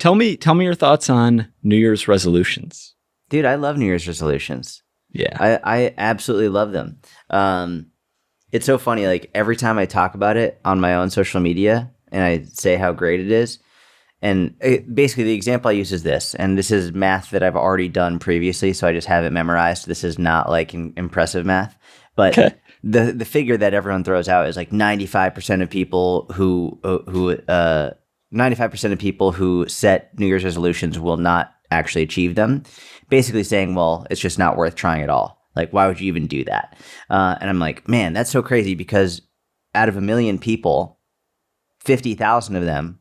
Tell me your thoughts on New Year's resolutions. Dude, I love New Year's resolutions. Yeah. I absolutely love them. It's so funny. Like every time I talk about it on my own social media and I say how great it is, and basically the example I use is this, and this is math that I've already done previously, so I just have it memorized. This is not like impressive math, but Okay. the figure that everyone throws out is like 95% of people who 95% of people who set New Year's resolutions will not actually achieve them. Basically saying, well, it's just not worth trying at all. Like, why would you even do that? And I'm like, man, that's so crazy because out of 1 million people, 50,000 of them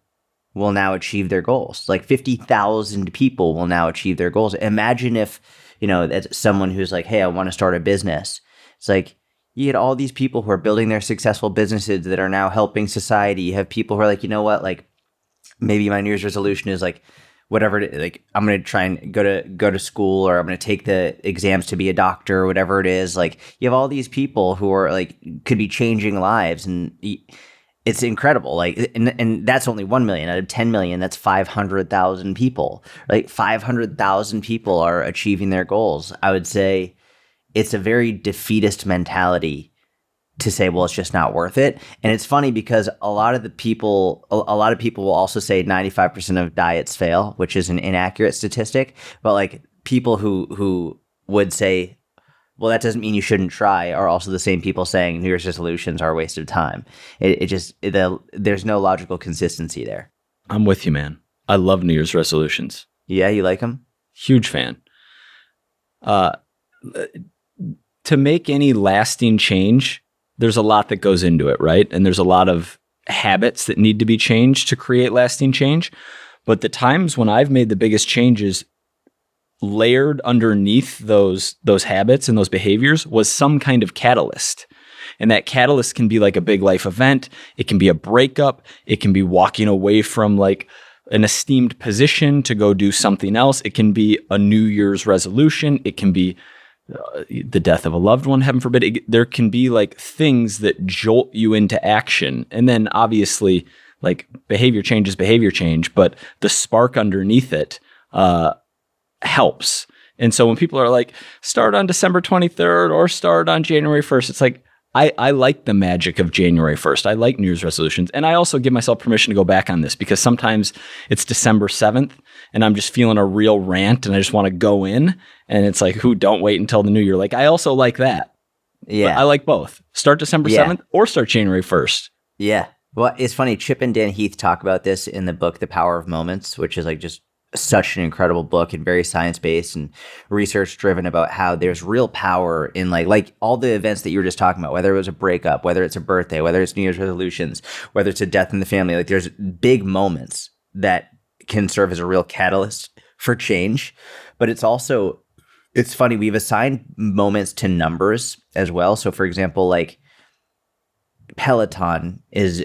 will now achieve their goals. Like 50,000 people will now achieve their goals. Imagine if, that's someone who's like, hey, I want to start a business. It's like, you get all these people who are building their successful businesses that are now helping society. You have people who are like, you know what, like maybe my New Year's resolution is like, whatever it is, like I'm going to try and go to school, or I'm going to take the exams to be a doctor, or whatever it is. Like you have all these people who are like, could be changing lives, and it's incredible. Like, and that's only 1 million out of 10 million. That's 500,000 people, right? 500,000 people are achieving their goals. I would say it's a very defeatist mentality to say, well, it's just not worth it. And it's funny because a lot of people will also say 95% of diets fail, which is an inaccurate statistic. But like people who would say, well, that doesn't mean you shouldn't try, are also the same people saying New Year's resolutions are a waste of time. There's no logical consistency there. I'm with you, man. I love New Year's resolutions. Yeah, you like them? Huge fan. To make any lasting change, there's a lot that goes into it, right? And there's a lot of habits that need to be changed to create lasting change. But the times when I've made the biggest changes, layered underneath those habits and those behaviors was some kind of catalyst. And that catalyst can be like a big life event. It can be a breakup. It can be walking away from like an esteemed position to go do something else. It can be a New Year's resolution. It can be the death of a loved one, heaven forbid. There can be like things that jolt you into action. And then obviously like behavior change is behavior change, but the spark underneath it helps. And so when people are like, start on December 23rd or start on January 1st, it's like, I like the magic of January 1st. I like New Year's resolutions. And I also give myself permission to go back on this because sometimes it's December 7th and I'm just feeling a real rant and I just want to go in. And it's like, don't wait until the new year. Like, I also like that. Yeah. But I like both. Start December 7th or start January 1st. Yeah. Well, it's funny. Chip and Dan Heath talk about this in the book, The Power of Moments, which is like just such an incredible book and very science-based and research-driven about how there's real power in like all the events that you were just talking about, whether it was a breakup, whether it's a birthday, whether it's New Year's resolutions, whether it's a death in the family. Like there's big moments that can serve as a real catalyst for change. But it's funny, we've assigned moments to numbers as well. So for example, like Peloton is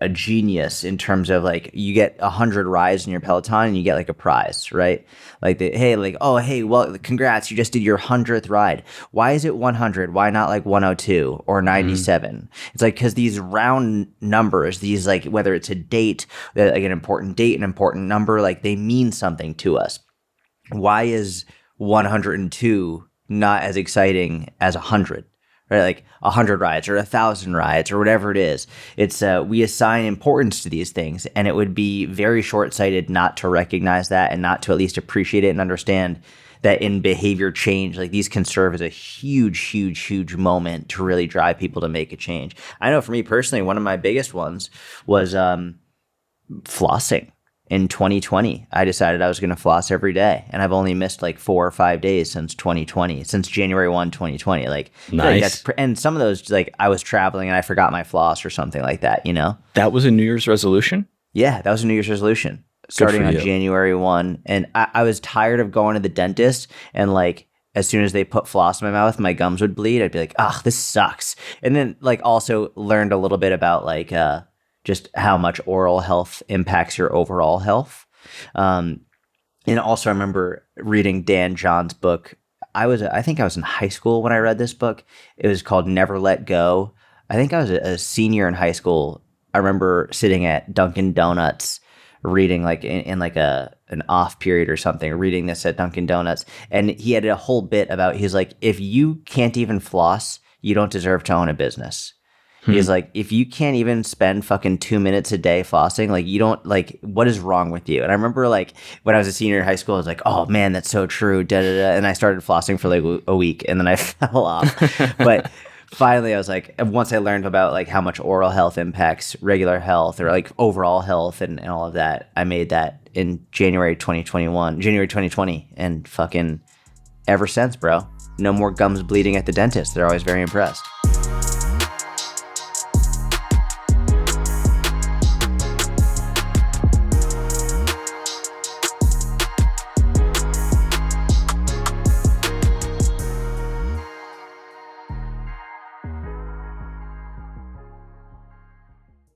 a genius in terms of like you get 100 rides in your Peloton and you get like a prize, right? Like well, congrats, you just did your 100th ride. Why is it 100? Why not like 102 or 97? It's like because these round numbers, these like whether it's a date, like an important date, an important number, like they mean something to us. Why is 102 not as exciting as 100? Right, like 100 rides or 1,000 rides or whatever it is. It's we assign importance to these things, and it would be very short-sighted not to recognize that and not to at least appreciate it and understand that in behavior change, like these can serve as a huge, huge, huge moment to really drive people to make a change. I know for me personally, one of my biggest ones was flossing. In 2020, I decided I was going to floss every day, and I've only missed like 4 or 5 days since 2020, since January 1, 2020. Like, nice. And some of those, like I was traveling and I forgot my floss or something like that, you know? That was a New Year's resolution? Yeah, that was a New Year's resolution starting on January 1. And I was tired of going to the dentist and like, as soon as they put floss in my mouth, my gums would bleed. I'd be like, this sucks. And then like also learned a little bit about like, just how much oral health impacts your overall health. And also I remember reading Dan John's book. I think I was in high school when I read this book. It was called Never Let Go. I think I was a senior in high school. I remember sitting at Dunkin' Donuts reading like in like an off period or something, reading this at Dunkin' Donuts. And he had a whole bit about, he's like, if you can't even floss, you don't deserve to own a business. He's like, if you can't even spend fucking 2 minutes a day flossing, like you don't, like, what is wrong with you? And I remember like when I was a senior in high school, I was like, oh man, that's so true. Da, da, da. And I started flossing for like a week and then I fell off. But finally I was like, once I learned about like how much oral health impacts regular health or like overall health and all of that, I made that in January 2020. And fucking ever since, bro, no more gums bleeding at the dentist. They're always very impressed.